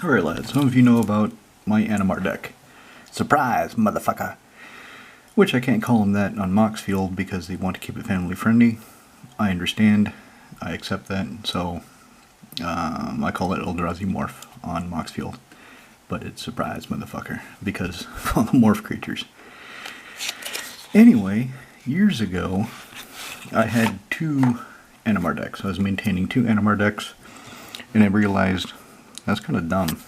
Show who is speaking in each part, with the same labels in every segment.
Speaker 1: Alright lads, some of you know about my Animar deck. Surprise, motherfucker! Which I can't call them that on Moxfield because they want to keep it family friendly. I understand, I accept that, so I call it Eldrazi Morph on Moxfield. But it's surprise, motherfucker, because of all the morph creatures. Anyway, years ago, I had two Animar decks. I was maintaining two Animar decks, and I realized that's kind of dumb.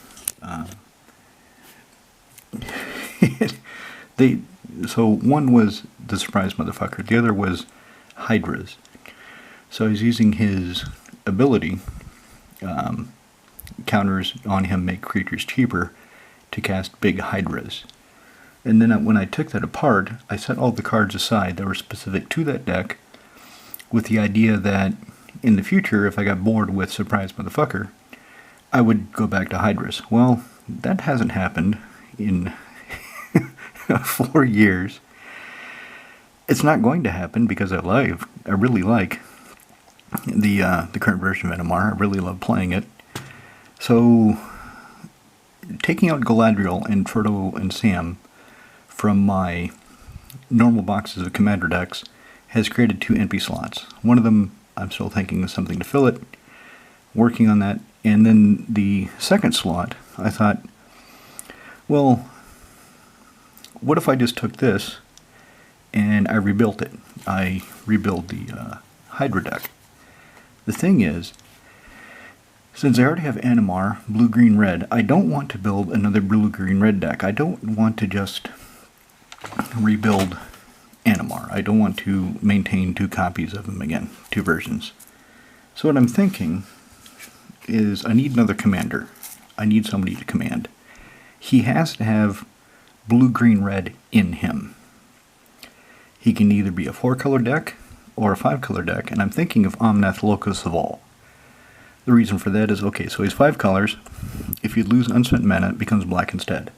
Speaker 1: So one was the surprise motherfucker. The other was hydras. So I was using his ability, counters on him make creatures cheaper, to cast big hydras. And then when I took that apart, I set all the cards aside that were specific to that deck, with the idea that in the future, if I got bored with surprise motherfucker, I would go back to hydras. Well, that hasn't happened in 4 years. It's not going to happen because I really like the current version of Animar. I really love playing it. So, taking out Galadriel and Frodo and Sam from my normal boxes of commander decks has created two empty slots. One of them I'm still thinking of something to fill it, working on that. And then the second slot, I thought, well, what if I just took this and I rebuilt it? I rebuilt the Hydra deck. The thing is, since I already have Animar, blue, green, red, I don't want to build another blue, green, red deck. I don't want to just rebuild Animar. I don't want to maintain two copies of him again, two versions. So what I'm thinking is I need another commander. I need somebody to command. He has to have blue, green, red in him. He can either be a 4-color deck or a 5-color deck, and I'm thinking of Omnath Locus of All. The reason for that is, okay, so he's 5 colors. If you lose unspent mana, it becomes black instead.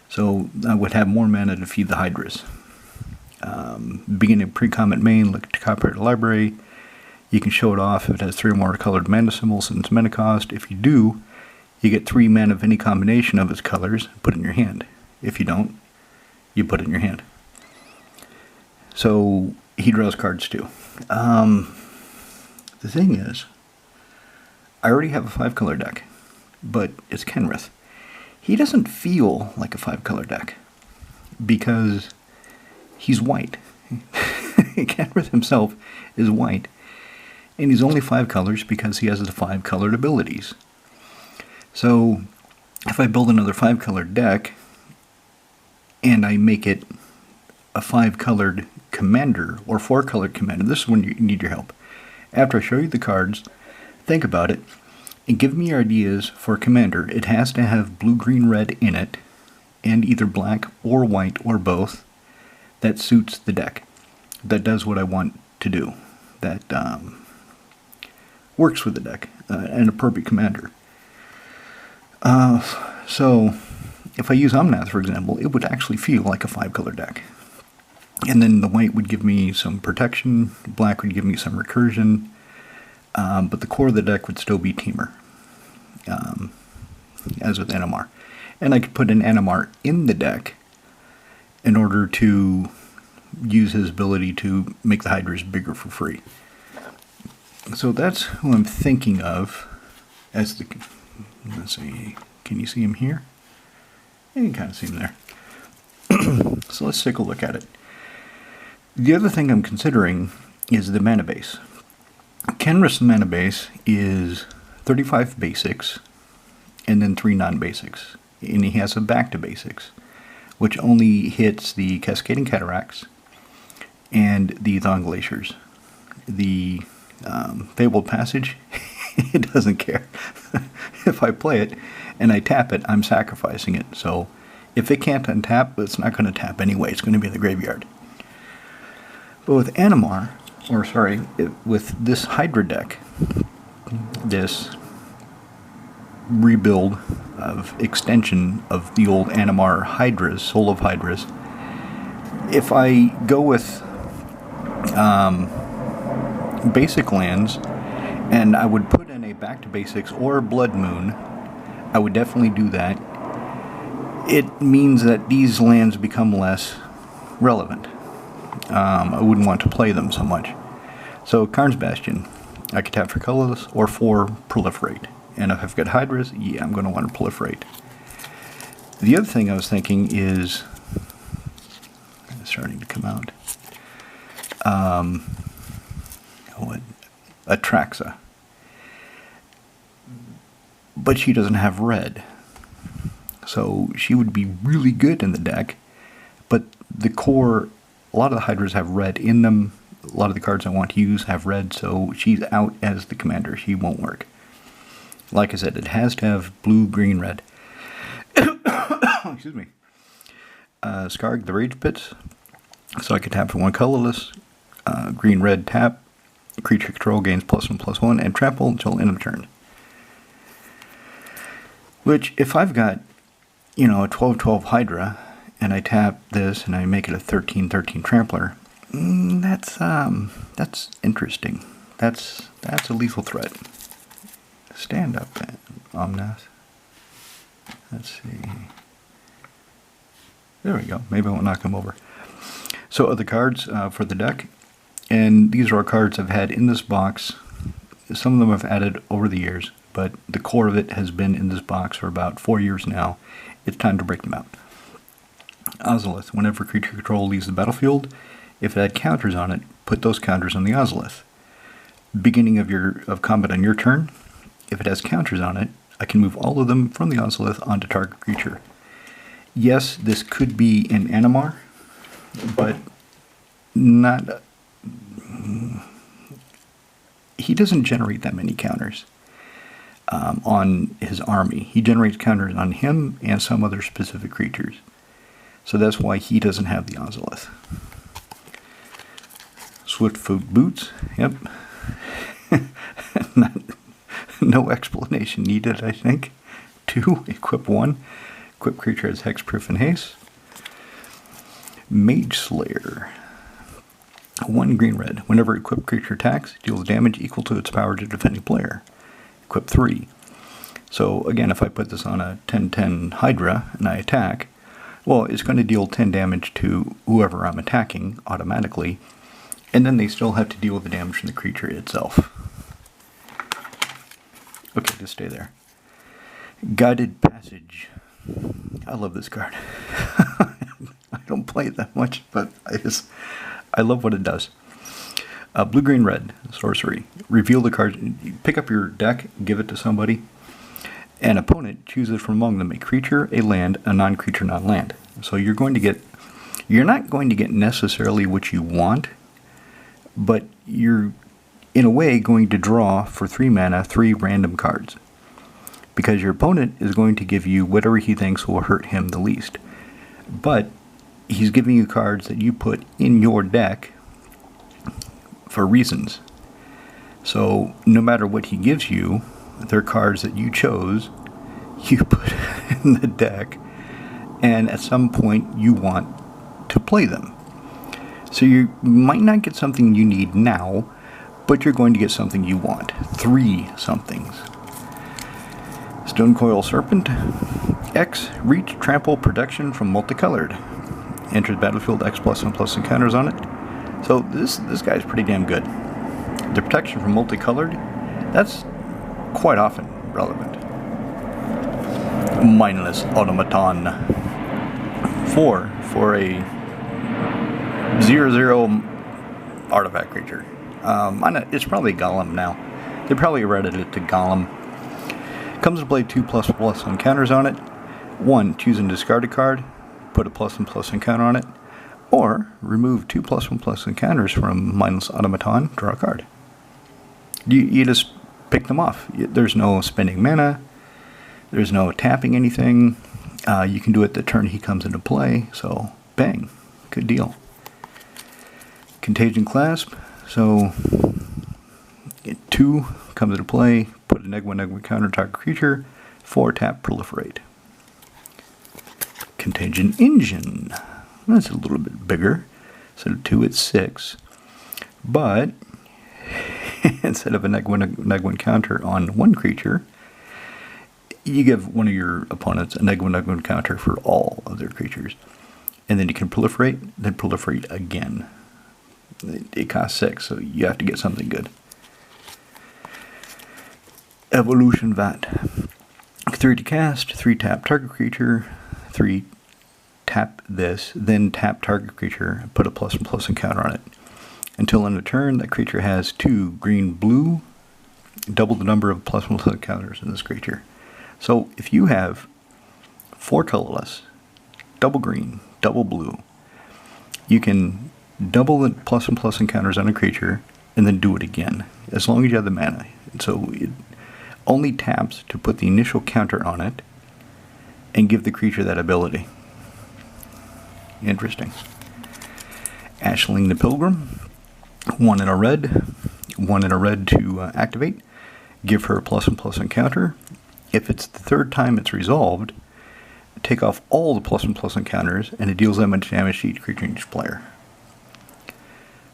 Speaker 1: So I would have more mana to feed the hydras. Beginning of pre-combat main, look at the copyright library. You can show it off if it has 3 or more colored mana symbols and its mana cost. If you do, you get 3 mana of any combination of its colors, put it in your hand. If you don't, you put it in your hand. So he draws cards too. The thing is, I already have a 5-color deck, but it's Kenrith. He doesn't feel like a 5-color deck because he's white. Kenrith himself is white. And he's only 5 colors because he has the 5-colored abilities. So, if I build another 5-colored deck, and I make it a 5-colored commander, or 4-colored commander, this is when you need your help. After I show you the cards, think about it, and give me your ideas for a commander. It has to have blue, green, red in it, and either black or white or both, that suits the deck. That does what I want to do. That works with the deck, and a perfect commander. So, if I use Omnath, for example, it would actually feel like a 5-color deck. And then the white would give me some protection, black would give me some recursion, but the core of the deck would still be Teamer, as with Animar. And I could put an Animar in the deck in order to use his ability to make the hydras bigger for free. So that's who I'm thinking of as the... Let's see, can you see him here? You can kind of see him there. So let's take a look at it. The other thing I'm considering is the mana base. Kenrith's mana base is 35 basics and then 3 non-basics. And he has a back to basics, which only hits the Cascading Cataracts and the Thon Glaciers. The Fabled Passage, it doesn't care. If I play it and I tap it, I'm sacrificing it. So if it can't untap, it's not going to tap anyway. It's going to be in the graveyard. But with Animar, with this Hydra deck, this rebuild of extension of the old Animar Hydras, Soul of Hydras, if I go with basic lands, and I would put in a back to basics or Blood Moon I would definitely do that. It means that these lands become less relevant. I wouldn't want to play them so much. So Karn's Bastion, I could tap for colorless or for proliferate. And if I've got hydras, yeah, I'm going to want to proliferate. The other thing I was thinking is, it's starting to come out, Atraxa. But she doesn't have red. So she would be really good in the deck, but the core, a lot of the hydras have red in them. A lot of the cards I want to use have red, so she's out as the commander. She won't work. Like I said, it has to have blue, green, red. Excuse me. Skarg, the Rage Pits. So I could tap for one colorless, green, red, tap. Creature control gains +1/+1, and trample until end of turn. Which, if I've got, a 12/12 Hydra, and I tap this and I make it a 13/13 Trampler, that's interesting. That's a lethal threat. Stand up, Omnath. Let's see. There we go. Maybe I won't knock him over. So other cards for the deck, and these are all cards I've had in this box. Some of them I've added over the years, but the core of it has been in this box for about 4 years now. It's time to break them out. Ozolith. Whenever creature control leaves the battlefield, if it had counters on it, put those counters on the Ozolith. Beginning of combat on your turn, if it has counters on it, I can move all of them from the Ozolith onto target creature. Yes, this could be an Animar, but not. He doesn't generate that many counters on his army. He generates counters on him and some other specific creatures. So that's why he doesn't have the Ozolith. Swiftfoot Boots, yep. No explanation needed, I think. 2, equip 1. Equip creature as hexproof and haste. Mage Slayer. 1 green red. Whenever equipped creature attacks, deals damage equal to its power to defending player. Equip 3. So again, if I put this on a 10/10 Hydra and I attack, well, it's going to deal 10 damage to whoever I'm attacking automatically, and then they still have to deal with the damage from the creature itself. Okay, just stay there. Guided Passage. I love this card. I don't play it that much, but I love what it does. Blue, green, red, sorcery. Reveal the cards. Pick up your deck, give it to somebody. An opponent chooses from among them a creature, a land, a non-creature, non-land. So you're not going to get necessarily what you want, but you're, in a way, going to draw for 3 mana 3 random cards. Because your opponent is going to give you whatever he thinks will hurt him the least. But he's giving you cards that you put in your deck for reasons. So no matter what he gives you, they're cards that you chose, you put in the deck, and at some point you want to play them. So you might not get something you need now, but you're going to get something you want. 3 somethings. Stonecoil Serpent. X, reach, trample, protection from multicolored. Enters battlefield, X +1/+1 encounters on it. So this guy's pretty damn good. The protection from multicolored, that's quite often relevant. Mindless Automaton. 4 for a 0/0 artifact creature. It's probably Golem now. They probably redded it to Golem. Comes to play 2 +1/+1 counters on it. 1, choose and discard a card, put a +1/+1 counter on it, or remove 2 +1/+1 counters from Mindless Automaton, draw a card. You just pick them off. There's no spending mana, there's no tapping anything. You can do it the turn he comes into play, so bang, good deal. Contagion Clasp, so 2 comes into play, put a -1/-1 counter target creature, 4 tap proliferate. Contagion Engine, that's a little bit bigger, so 2 it's 6, but instead of a -1/-1 counter on one creature, you give one of your opponents a -1/-1 counter for all of their creatures. And then you can proliferate, then proliferate again. It costs 6, so you have to get something good. Evolution Vat. 3 to cast, 3 tap target creature, 3 tap this, then tap target creature, and put a +1/+1 encounter on it. Until end of turn, that creature has 2 green-blue, double the number of +1/+1 encounters in this creature. So if you have 4 colorless, double green, double blue, you can double the +1/+1 encounters on a creature and then do it again, as long as you have the mana. So it only taps to put the initial counter on it and give the creature that ability. Interesting. Ashling the Pilgrim. 1 in a red. 1 in a red to activate. Give her a +1/+1 counter. If it's the 3rd time it's resolved, take off all the +1/+1 counters, and it deals that much damage to each creature and each player.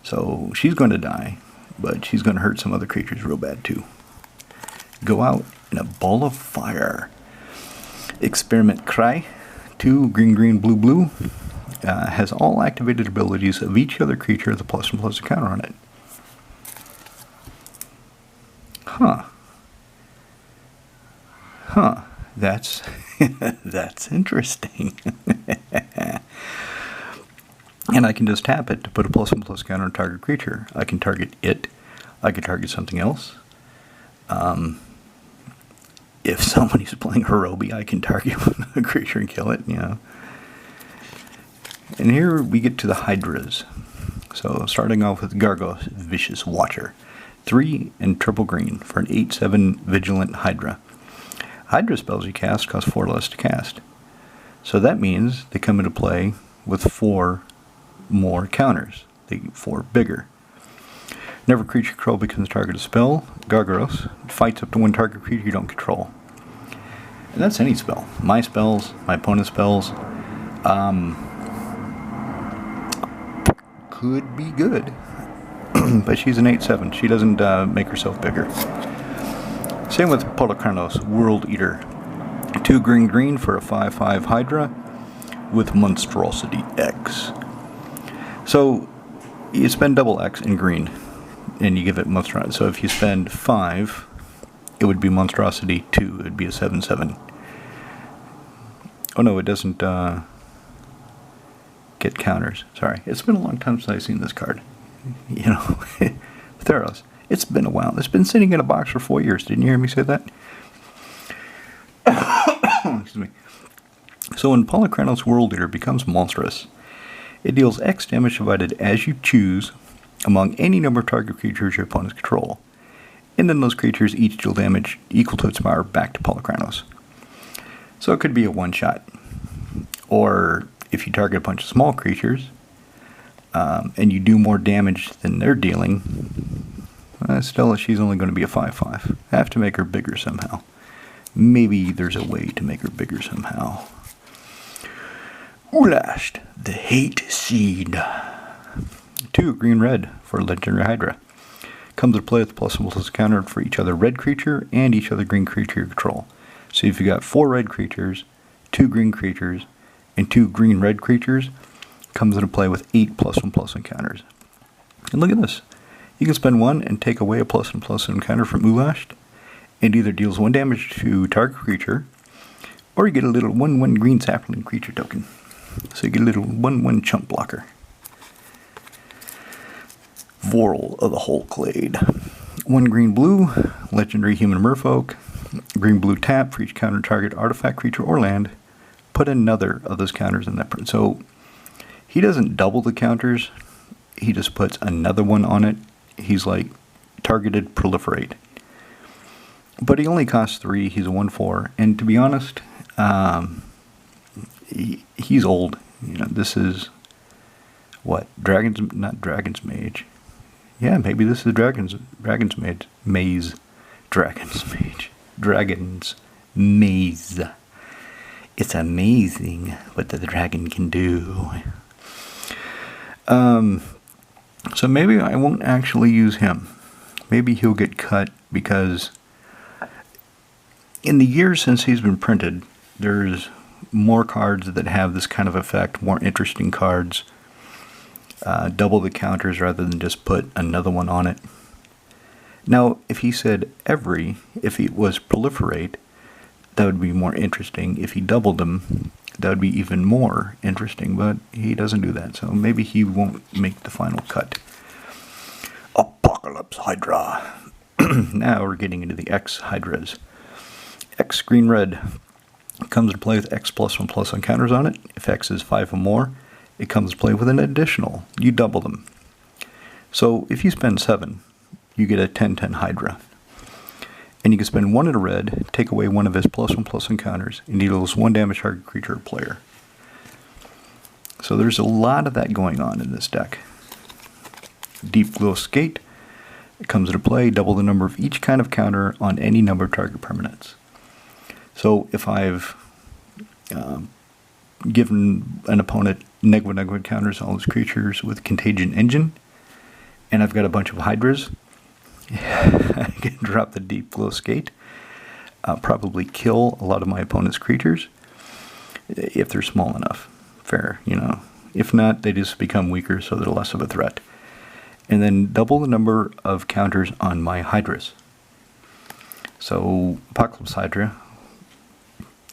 Speaker 1: So she's going to die, but she's going to hurt some other creatures real bad too. Go out in a ball of fire. Experiment Cry. 2 green, blue, blue. Has all activated abilities of each other creature with a +1/+1 counter on it. That's that's interesting. And I can just tap it to put a +1/+1 counter on target creature. I can target it. I can target something else. If somebody's playing Hirobi, I can target a creature and kill it, you know. And here we get to the hydras. So starting off with Gargos, Vicious Watcher. 3 and triple green for an 8/7 Vigilant Hydra. Hydra spells you cast cost 4 less to cast. So that means they come into play with 4 more counters. They get 4 bigger. Whenever creature control becomes target of spell, Gargaros fights up to 1 target creature you don't control. And that's any spell. My spells, my opponent's spells, could be good. But she's an 8/7. She doesn't make herself bigger. Same with Polakranos, World Eater. 2 green for a 5/5 Hydra with Monstrosity X. So you spend double X in green, and you give it Monstrosity. So if you spend 5, it would be Monstrosity 2. It would be a 7/7. Oh no, it doesn't get counters. Sorry, it's been a long time since I've seen this card. You know, Theros. It's been a while. It's been sitting in a box for 4 years. Didn't you hear me say that? Excuse me. So when Polakranos World Eater becomes monstrous, it deals X damage divided as you choose among any number of target creatures your opponents control. And then those creatures each deal damage equal to its power back to Polakranos. So it could be a one-shot. Or if you target a bunch of small creatures, and you do more damage than they're dealing, still she's only going to be a 5/5. I have to make her bigger somehow. Maybe there's a way to make her bigger somehow. Ulast, the Hate Seed. 2 green-red for Legendary Hydra. Comes into play with +1/+1 counter for each other red creature and each other green creature you control. So if you got 4 red creatures, 2 green creatures, and 2 green-red creatures, comes into play with 8 +1/+1 counters. And look at this. You can spend 1 and take away a +1/+1 counter from Ulast, and either deals 1 damage to target creature, or you get a little 1/1 green sapling creature token. So you get a little 1/1 chump blocker. Vorl of the Hulklade. 1 green-blue, legendary human merfolk. Green-blue tap for each counter target artifact, creature, or land. Put another of those counters in that. So he doesn't double the counters. He just puts another one on it. He's like targeted proliferate. But he only costs 3. He's a 1/4. And to be honest, he's old. You know, this is what? Not Dragon's Mage. Yeah, maybe this is Dragon's Mage. Dragon's Mage. Dragon's Maze. It's amazing what the dragon can do. So maybe I won't actually use him. Maybe he'll get cut because In the years since he's been printed, there's more cards that have this kind of effect, more interesting cards, double the counters rather than just put another one on it. Now, if he said every, if it was proliferate, that would be more interesting. If he doubled them, that would be even more interesting, but he doesn't do that, so maybe he won't make the final cut. Apocalypse Hydra. Now we're getting into the X hydras. X green red comes into play with X +1/+ on counters on it. If X is 5 or more, it comes to play with an additional. You double them. So if you spend 7, you get a 10/10 Hydra. And you can spend 1 in a red, take away one of his +1/+ encounters, and deals 1 damage target creature or player. So there's a lot of that going on in this deck. Deep Glow Skate. It comes into play, double the number of each kind of counter on any number of target permanents. So if I've given an opponent negative counters on all his creatures with Contagion Engine, and I've got a bunch of Hydras, I can drop the Deep Glow Skate, probably kill a lot of my opponent's creatures, if they're small enough. Fair, you know. If not, they just become weaker, so they're less of a threat. And then double the number of counters on my Hydras. So, Apocalypse Hydra,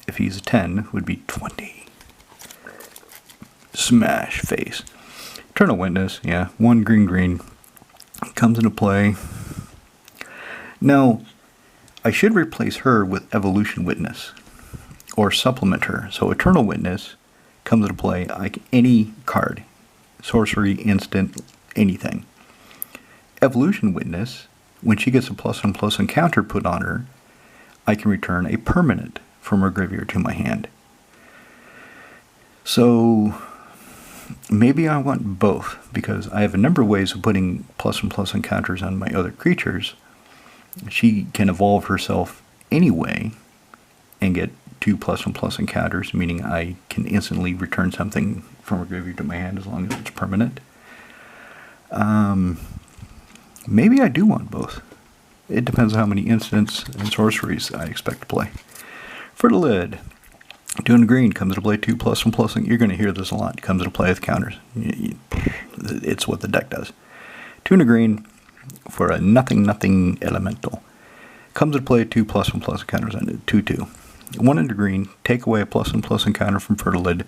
Speaker 1: if he's a 10, would be 20. Smash face. Eternal Witness, yeah, 1 green, comes into play. Now, I should replace her with Evolution Witness, or supplement her. So Eternal Witness comes into play like any card, sorcery, instant, anything. Evolution Witness, when she gets a +1/+ encounter put on her, I can return a permanent from her graveyard to my hand. So maybe I want both, because I have a number of ways of putting +1/+ encounters on my other creatures. She can evolve herself anyway and get 2 +1/+ encounters, meaning I can instantly return something from her graveyard to my hand as long as it's permanent. Maybe I do want both. It depends on how many instants and sorceries I expect to play. For the lid, 2 in green comes to play 2 +1/+. You're going to hear this a lot. It comes to play with counters. It's what the deck does. 2 in green for a nothing elemental. Comes to play 2 +1/+ counters on it. 2/2. 1 in green. Take away a +1/+ encounter from Fertilid.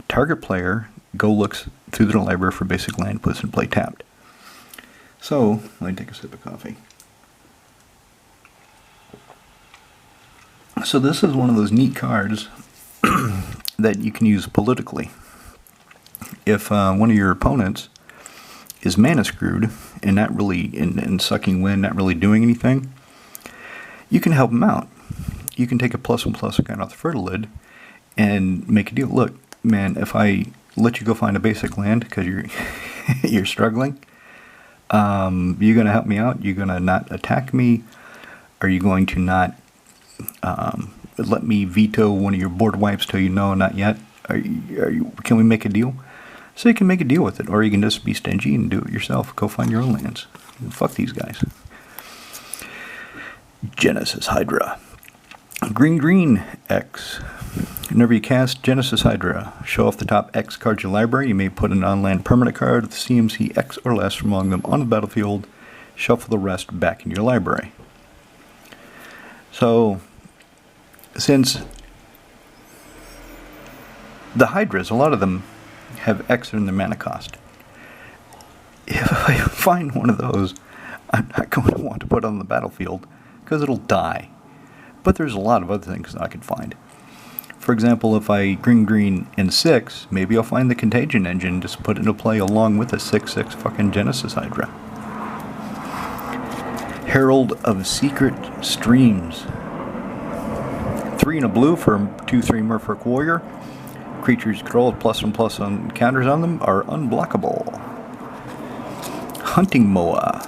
Speaker 1: Target player go looks through the library for basic land, puts in play tapped. So let me take a sip of coffee. So this is one of those neat cards that you can use politically. If one of your opponents is mana screwed and not really in sucking wind, not really doing anything, you can help them out. You can take a +1/+ account off the Fertilid and make a deal. Look, man, if I let you go find a basic land because you're struggling, you're going to help me out? You're going to not attack me? Are you going to not let me veto one of your board wipes till you know not yet? Can we make a deal? So you can make a deal with it, or you can just be stingy and do it yourself. Go find your own lands. Fuck these guys. Genesis Hydra. Green X. Whenever you cast Genesis Hydra, show off the top X cards in your library. You may put an on-land permanent card with CMC X or less from among them on the battlefield. Shuffle the rest back into your library. So, since the Hydras, a lot of them have X in their mana cost. If I find one of those, I'm not going to want to put it on the battlefield because it'll die. But there's a lot of other things that I could find. For example, if I green in 6, maybe I'll find the Contagion Engine, just put it into play along with a 6/6 fucking Genesis Hydra. Herald of Secret Streams. 3 in a blue for 2/3 Merfolk Warrior. Creatures control with +1/+ on counters on them are unblockable. Hunting Moa.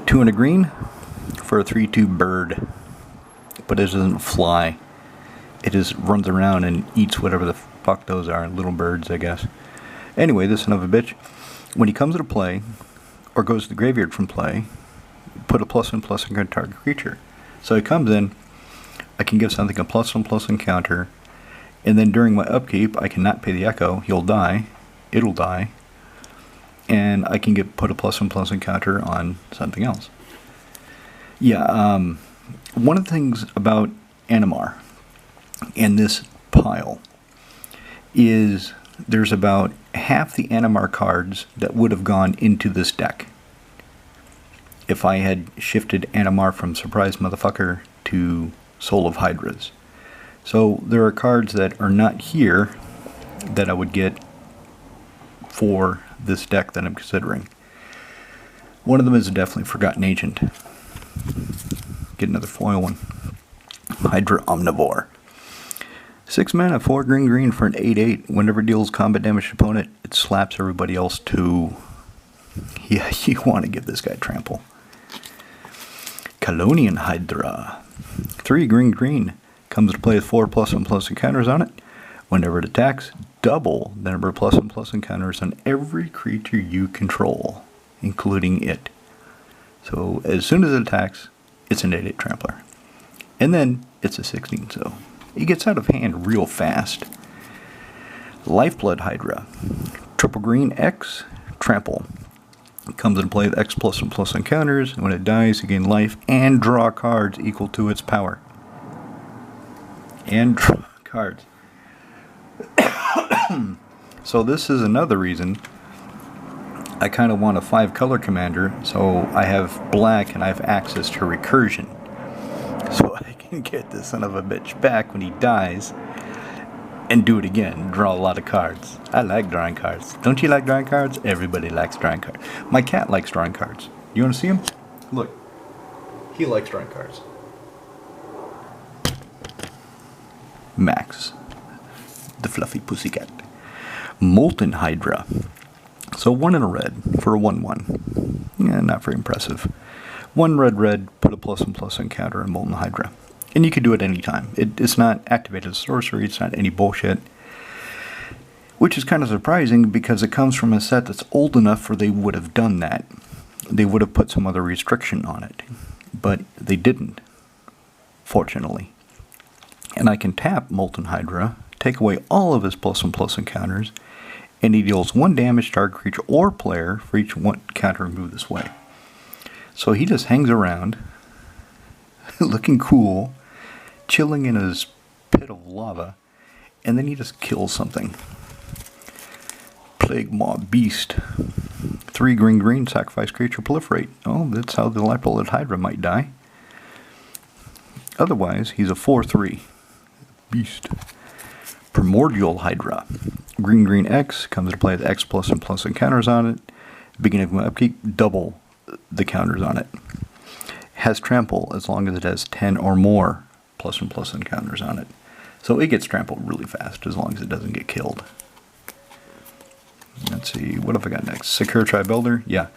Speaker 1: 2 in a green for a 3/2 bird. But it doesn't fly. It just runs around and eats whatever the fuck those are. Little birds, I guess. Anyway, this son of a bitch. When he comes into play, or goes to the graveyard from play, put a +1/+ on target creature. So he comes in, I can give something a +1/+1 encounter, and then during my upkeep, I cannot pay the echo. He'll die. It'll die. And I can put a +1/+1 encounter on something else. Yeah, one of the things about Animar and this pile is there's about half the Animar cards that would have gone into this deck if I had shifted Animar from Surprise Motherfucker to Soul of Hydras. So there are cards that are not here that I would get for this deck that I'm considering. One of them is definitely Forgotten Agent. Get another foil one. Hydra Omnivore. 6 mana, 4 green for an 8/8. Whenever it deals combat damage to opponent, it slaps everybody else too. Yeah, you want to give this guy trample. Colonian Hydra. 3 green. Comes to play with 4 +1/+1 encounters on it. Whenever it attacks, double the number of +1/+1 encounters on every creature you control, including it. So as soon as it attacks, it's an 8/8 trampler. And then it's a 16, so it gets out of hand real fast. Lifeblood Hydra. Triple green X, trample. It comes into play with X +1/+1 encounters, and when it dies, you gain life and draw cards equal to its power. And draw cards. So this is another reason I kind of want a 5-color commander, so I have black and I have access to recursion. So I can get this son of a bitch back when he dies and do it again, draw a lot of cards. I like drawing cards. Don't you like drawing cards? Everybody likes drawing cards. My cat likes drawing cards. You want to see him? Look. He likes drawing cards. Max. The fluffy pussycat. Molten Hydra. So 1 and a red for a 1/1. Yeah, not very impressive. 1 red, put a +1/+1 encounter on Molten Hydra. And you can do it any time. It's not activated as sorcery, it's not any bullshit. Which is kind of surprising because it comes from a set that's old enough where they would have done that. They would have put some other restriction on it. But they didn't, fortunately. And I can tap Molten Hydra, take away all of his +1/+1 encounters, and he deals 1 damage to target creature or player for each 1 counter removed this way. So he just hangs around, looking cool, chilling in his pit of lava, and then he just kills something. Plague Maw Beast. 3 green, sacrifice creature, proliferate. Oh, that's how the Lifeblood Hydra might die. Otherwise, he's a 4/3 beast. Primordial Hydra. Green X comes to play with X +1/+1 encounters on it. Beginning of my upkeep, double the counters on it. Has trample as long as it has 10 or more +1/+1 encounters on it. So it gets trampled really fast as long as it doesn't get killed. Let's see, what have I got next? Secure Tribe Elder? Yeah.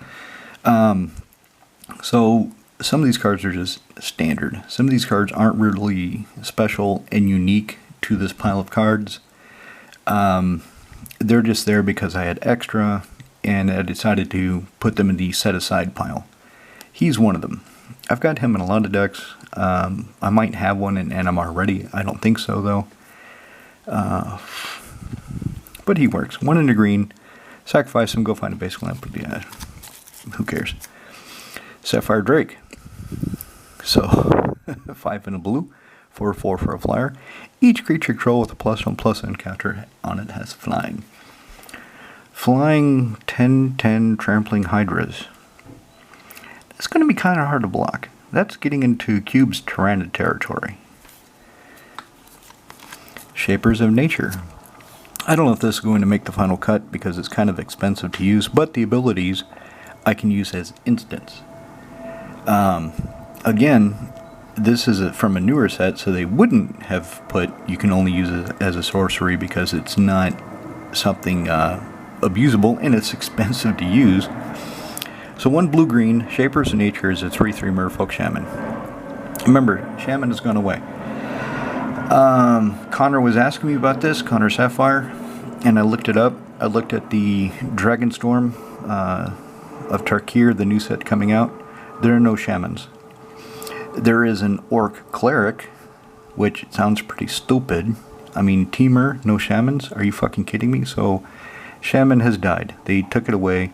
Speaker 1: So some of these cards are just standard. Some of these cards aren't really special and unique to this pile of cards. They're just there because I had extra and I decided to put them in the set aside pile. He's one of them. I've got him in a lot of decks. I might have one in Animar already. I don't think so though. But he works. 1 in a green. Sacrifice him, go find a basic lamp. Yeah, who cares? Sapphire Drake. So 5 in a blue. 4/4 for a flyer. Each creature control with a +1/+1 encounter on it has flying. Flying 10/10 trampling hydras. That's going to be kind of hard to block. That's getting into Cube's Tyrannid territory. Shapers of Nature. I don't know if this is going to make the final cut because it's kind of expensive to use, but the abilities I can use as instants. Again, this is from a newer set, so they wouldn't have put you can only use it as a sorcery because it's not something abusable and it's expensive to use. So 1 blue-green, Shapers of Nature is a 3/3 Merfolk Shaman. Remember, Shaman has gone away. Connor was asking me about this, Connor Sapphire, and I looked it up. I looked at the Dragonstorm of Tarkir, the new set coming out. There are no Shamans. There is an Orc Cleric, which sounds pretty stupid. I mean, Teamer, no shamans? Are you fucking kidding me? So, shaman has died. They took it away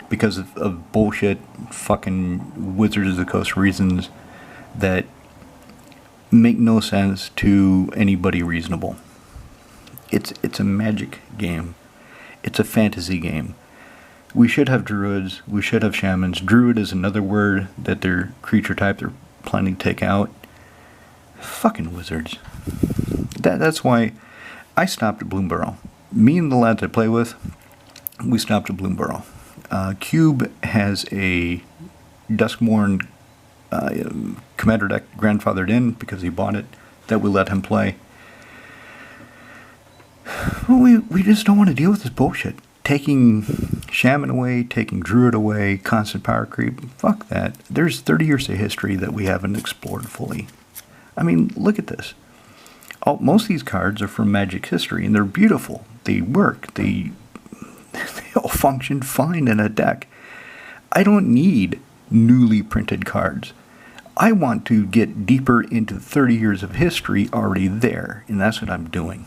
Speaker 1: because of bullshit fucking Wizards of the Coast reasons that make no sense to anybody reasonable. It's a magic game. It's a fantasy game. We should have druids. We should have shamans. Druid is another word that their creature type they're planning to take out. Fucking wizards. That's why I stopped at Bloomburrow. Me and the lads I play with, we stopped at Bloomburrow. Cube has a Duskmourn commander deck grandfathered in because he bought it that we let him play. Well, we just don't want to deal with this bullshit. Taking shaman away, taking druid away, constant power creep. Fuck that. There's 30 years of history that we haven't explored fully. I mean, look at this. Most of these cards are from Magic history, and they're beautiful. They work. They all function fine in a deck. I don't need newly printed cards. I want to get deeper into 30 years of history already there, and that's what I'm doing.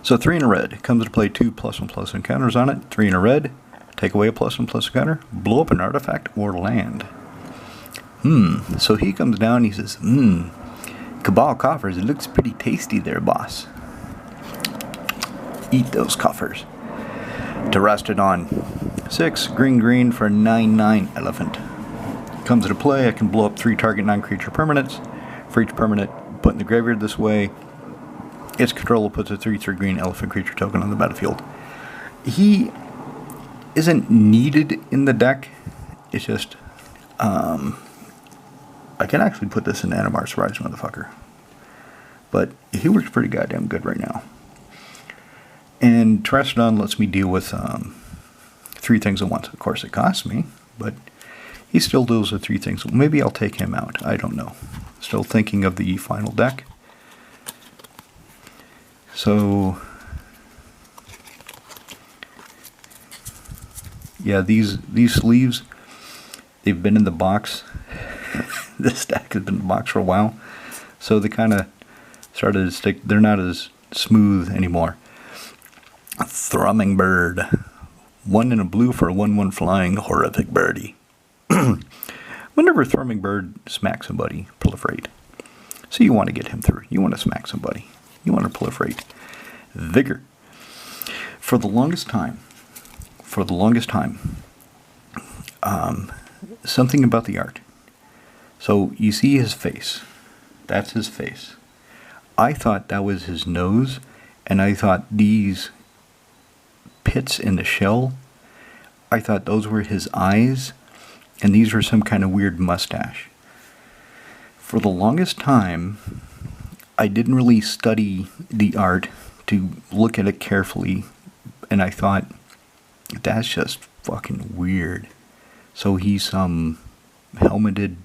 Speaker 1: So 3 in a red. Comes to play 2 +1/+1 encounters on it. 3 in a red. Take away a +1/+1 encounter. Blow up an artifact or land. So he comes down, he says, Cabal coffers, it looks pretty tasty there, boss. Eat those coffers. Terastodon. 6, green for a 9/9 elephant. Comes into play, I can blow up 3 target non-creature permanents. For each permanent put in the graveyard this way, its controller puts a 3/3 green elephant creature token on the battlefield. He isn't needed in the deck. It's just, I can actually put this in Animar Surprise motherfucker. But he works pretty goddamn good right now. And Terastodon lets me deal with 3 things at once. Of course, it costs me, but he still deals with 3 things. Maybe I'll take him out. I don't know. Still thinking of the final deck. So, yeah, these sleeves, they've been in the box. This deck has been in the box for a while. So they kind of started to stick. They're not as smooth anymore. Thrumming Bird. 1 in a blue for a 1/1 flying horrific birdie. Whenever Thrumming Bird smacks somebody, proliferate. So you want to get him through. You want to smack somebody. You want to proliferate. Vigor. For the longest time, something about the art. So you see his face. That's his face. I thought that was his nose, and I thought these pits in the shell, I thought those were his eyes, and these were some kind of weird mustache. For the longest time, I didn't really study the art to look at it carefully, and I thought, that's just fucking weird. So he's some helmeted,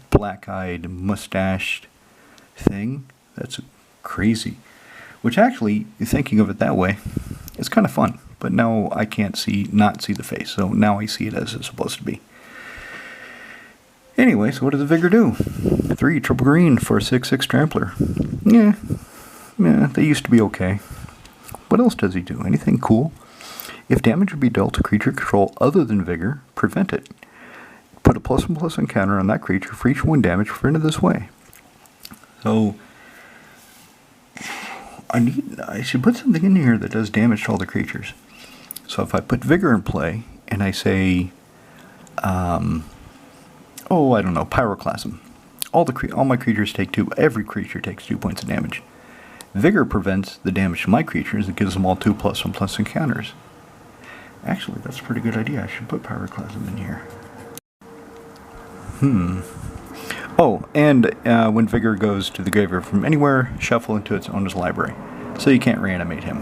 Speaker 1: black-eyed, mustached thing? That's crazy. Which actually, thinking of it that way, it's kind of fun. But now I can't not see the face, so now I see it as it's supposed to be. Anyway, so what does the Vigor do? 3 triple green for a 6/6 trampler. Yeah, they used to be okay. What else does he do? Anything cool? If damage would be dealt to creature control other than Vigor, prevent it. Put a +1/+1 counter on that creature for each 1 damage prevented this way. So, I should put something in here that does damage to all the creatures. So if I put Vigor in play, and I say, I don't know, Pyroclasm. All my creatures take 2, every creature takes 2 points of damage. Vigor prevents the damage to my creatures and gives them all 2 +1/+1 counters. Actually, that's a pretty good idea. I should put Pyroclasm in here. Oh, and when Vigor goes to the graveyard from anywhere, shuffle into its owner's library. So you can't reanimate him.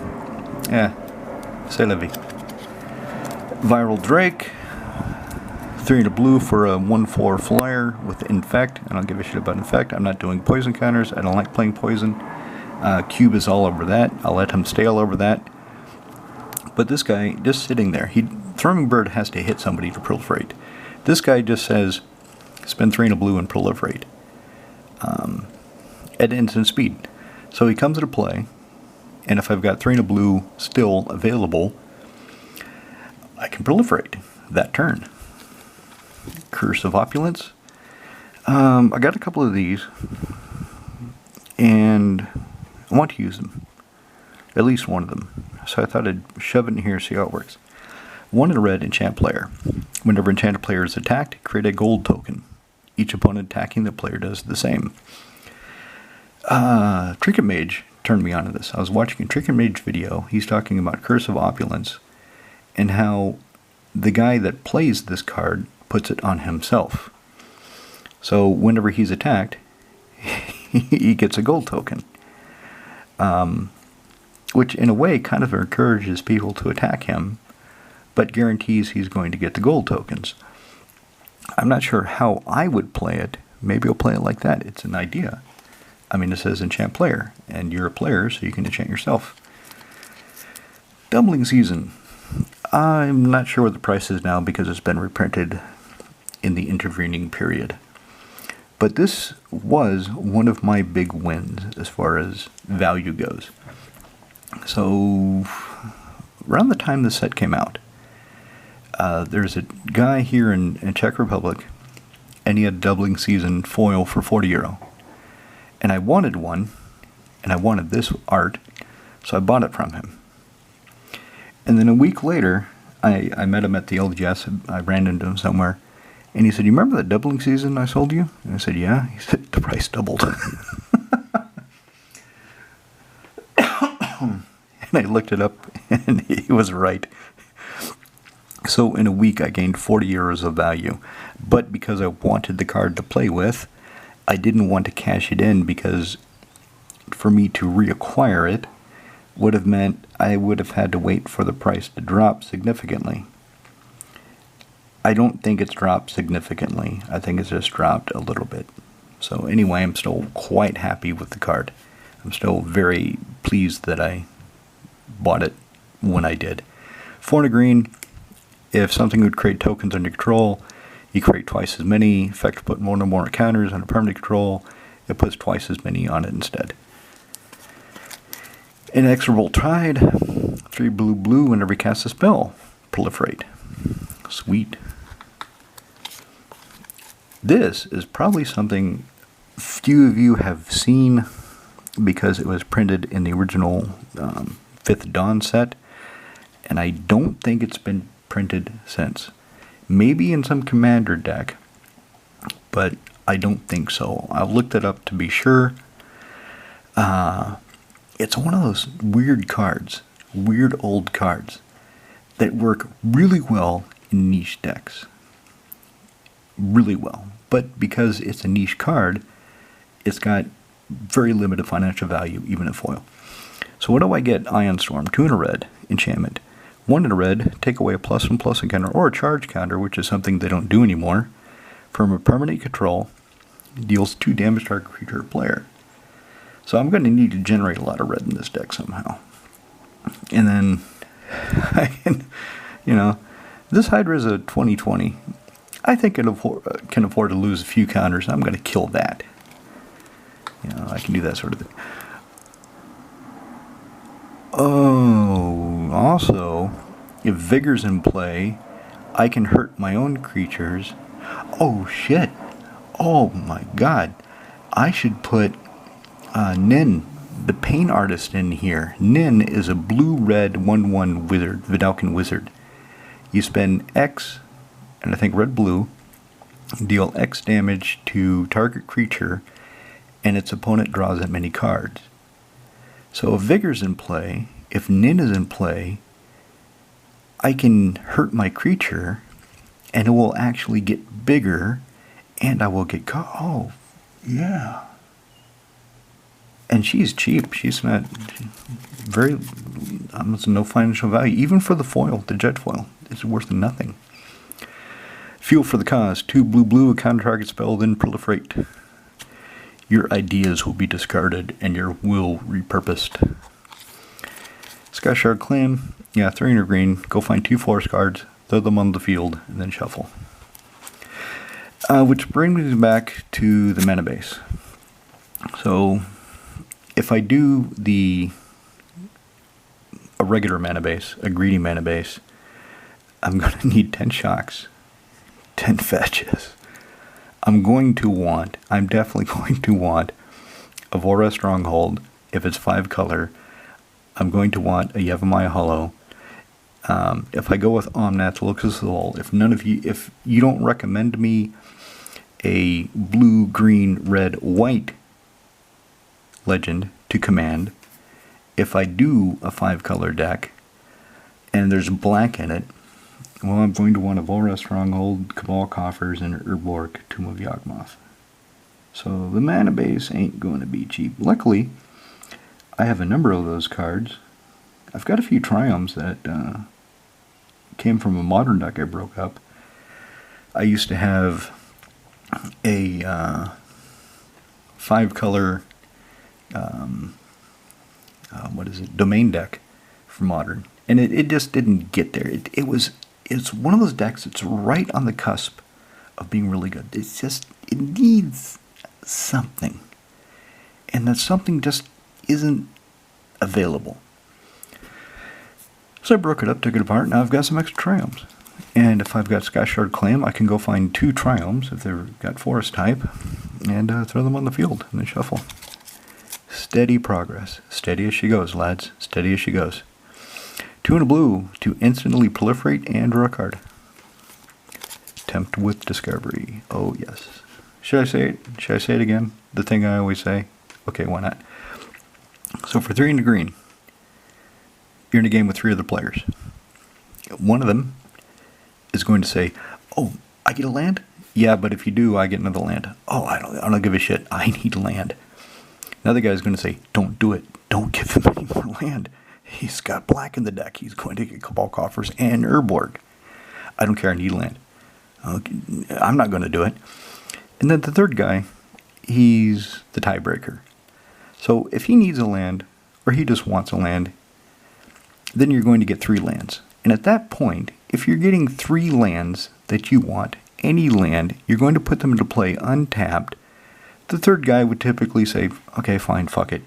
Speaker 1: C'est la vie. Viral Drake. 3 in a blue for a 1/4 flyer with Infect. I don't give a shit about Infect. I'm not doing poison counters. I don't like playing poison. Cube is all over that. I'll let him stay all over that. But this guy, just sitting there, Thrumming Bird has to hit somebody to proliferate. This guy just says, spend 3 in a blue and proliferate. at instant speed. So he comes into play, and if I've got 3 and a blue still available, I can proliferate that turn. Curse of Opulence. I got a couple of these, and I want to use them. At least one of them. So I thought I'd shove it in here, see how it works. 1 in a red, enchant player. Whenever enchanted player is attacked, create a gold token. Each opponent attacking the player does the same. Trinket Mage turned me on to this. I was watching a Trinket Mage video. He's talking about Curse of Opulence and how the guy that plays this card puts it on himself. So whenever he's attacked, he gets a gold token. Which in a way kind of encourages people to attack him, but guarantees he's going to get the gold tokens. I'm not sure how I would play it. Maybe I'll play it like that. It's an idea. I mean, it says enchant player, and you're a player, so you can enchant yourself. Doubling Season. I'm not sure what the price is now because it's been reprinted in the intervening period. But this was one of my big wins as far as value goes. So, around the time the set came out, there's a guy here in Czech Republic, and he had Doubling Season foil for €40. And I wanted one, and I wanted this art, so I bought it from him. And then a week later, I met him at the LGS. I ran into him somewhere, and he said, "You remember that Doubling Season I sold you?" And I said, "Yeah." He said, "The price doubled." And I looked it up, and he was right. So in a week, I gained €40 of value. But because I wanted the card to play with, I didn't want to cash it in because for me to reacquire it would have meant I would have had to wait for the price to drop significantly. I don't think it's dropped significantly. I think it's just dropped a little bit. So anyway, I'm still quite happy with the card. I'm still very pleased that I bought it when I did. 4 and a green. If something would create tokens under control, you create twice as many. Effect put more and more counters on a permanent control. It puts twice as many on it instead. Inexorable Tide. 3 blue blue whenever you cast a spell. Proliferate. Sweet. This is probably something few of you have seen because it was printed in the original 5th Dawn set, and I don't think it's been printed since. Maybe in some commander deck, but I don't think so. I looked it up to be sure. It's one of those weird cards, weird old cards, that work really well in niche decks. Really well. But because it's a niche card, it's got very limited financial value, even in foil. So what do I get? Ion Storm, 2 in a red, enchantment. 1 in a red, take away a +1/+1 counter or a charge counter, which is something they don't do anymore. From a permanent control, deals 2 damage to our creature or player. So I'm going to need to generate a lot of red in this deck somehow. And then, I can, this Hydra is a 2020. I think it can afford to lose a few counters. I'm going to kill that. I can do that sort of thing. Oh, also, if Vigor's in play, I can hurt my own creatures. Oh, shit. Oh, my God. I should put Nin, the Pain Artist, in here. Nin is a blue-red 1/1 wizard, Vidalcan wizard. You spend X, and I think red-blue, deal X damage to target creature, and its opponent draws that many cards. So if Vigor's in play, if Nin is in play, I can hurt my creature, and it will actually get bigger, and I will get oh, yeah. And she's cheap. She's not very, almost no financial value. Even for the foil, the jet foil, it's worth nothing. Fuel for the cause. 2 blue blue, a counter target spell, then proliferate. Your ideas will be discarded and your will repurposed. Sky Shard Clan. Yeah, 3 in your green. Go find 2 forest cards, throw them on the field, and then shuffle. Which brings me back to the mana base. So if I do a regular mana base, a greedy mana base, I'm going to need 10 shocks, 10 fetches. I'm definitely going to want a Vora Stronghold if it's 5 color. I'm going to want a Yevamaya Hollow. If I go with Omnath, Locus of the Soul, if you don't recommend me a blue, green, red, white legend to command, if I do a 5 color deck and there's black in it, well, I'm going to want a Vora Stronghold, Cabal Coffers, and Urborg, Tomb of Yawgmoth. So the mana base ain't going to be cheap. Luckily, I have a number of those cards. I've got a few Triumphs that came from a modern deck I broke up. I used to have a 5 color domain deck for modern, and it just didn't get there. It's one of those decks that's right on the cusp of being really good. It needs something, and that something just isn't available. So I broke it up, took it apart. Now I've got some extra Triumphs. And if I've got Skyshard Claim, I can go find 2 Triumphs if they've got Forest type, and throw them on the field and then shuffle. Steady progress. Steady as she goes, lads. Steady as she goes. 2 in a blue to instantly proliferate and draw a card. Tempt with Discovery. Oh, yes. Should I say it? Should I say it again? The thing I always say? Okay, why not? So for 3 in the green, you're in a game with 3 other players. One of them is going to say, "Oh, I get a land? Yeah, but if you do, I get another land. Oh, I don't give a shit. I need land." Another guy is going to say, "Don't do it. Don't give him any more land. He's got black in the deck. He's going to get Cabal Coffers and Urborg. I don't care. I need land. Okay, I'm not going to do it." And then the third guy, he's the tiebreaker. So if he needs a land, or he just wants a land, then you're going to get 3 lands. And at that point, if you're getting 3 lands that you want, any land, you're going to put them into play untapped. The third guy would typically say, "Okay, fine, fuck it.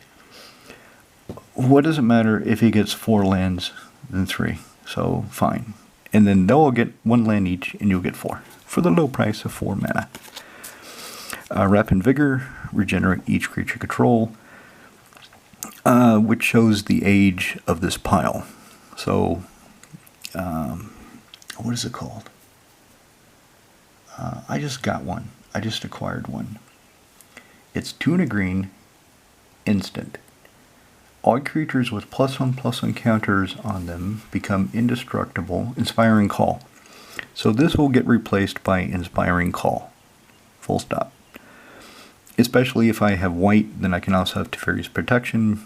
Speaker 1: What does it matter if he gets 4 lands than 3? So, fine." And then they'll get 1 land each, and you'll get 4. For the low price of 4 mana. Rapid Vigor, regenerate each creature control, which shows the age of this pile. So, what is it called? I just got one. I just acquired one. It's 2 and a green, instant. All creatures with +1/+1 counters on them become indestructible. Inspiring Call. So this will get replaced by Inspiring Call. Full stop. Especially if I have white, then I can also have Teferi's Protection.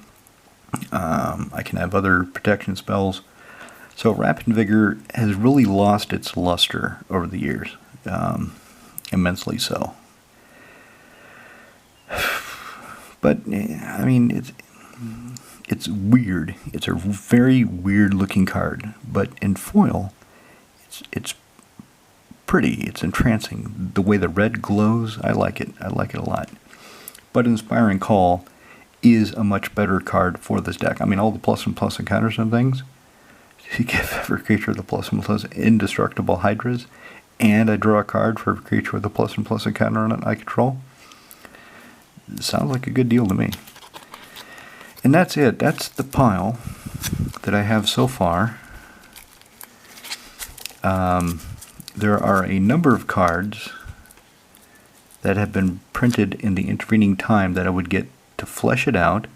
Speaker 1: I can have other protection spells. So Rapid Vigor has really lost its luster over the years. Immensely so. But, I mean, it's weird. It's a very weird looking card. But in foil, it's pretty. It's entrancing. The way the red glows, I like it. I like it a lot. But Inspiring Call is a much better card for this deck. I mean, all the +1/+1 counters and things. You give every creature the +1/+1 indestructible hydras, and I draw a card for every creature with a +1/+1 counter on it I control. It sounds like a good deal to me. And that's it. That's the pile that I have so far. There are a number of cards that have been printed in the intervening time that I would get to flesh it out.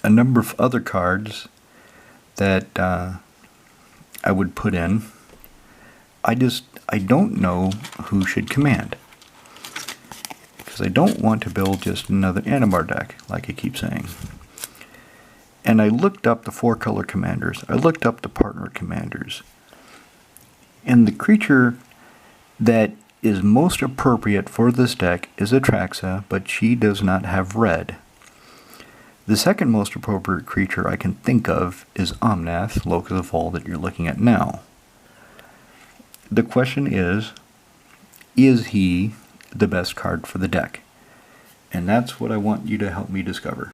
Speaker 1: A number of other cards that I would put in. I don't know who should command. Because I don't want to build just another Animar deck, like I keep saying. And I looked up the 4-color commanders. I looked up the partner commanders. And the creature that is most appropriate for this deck is Atraxa, but she does not have red. The second most appropriate creature I can think of is Omnath, Locus of Fall, that you're looking at now. The question is he the best card for the deck? And that's what I want you to help me discover.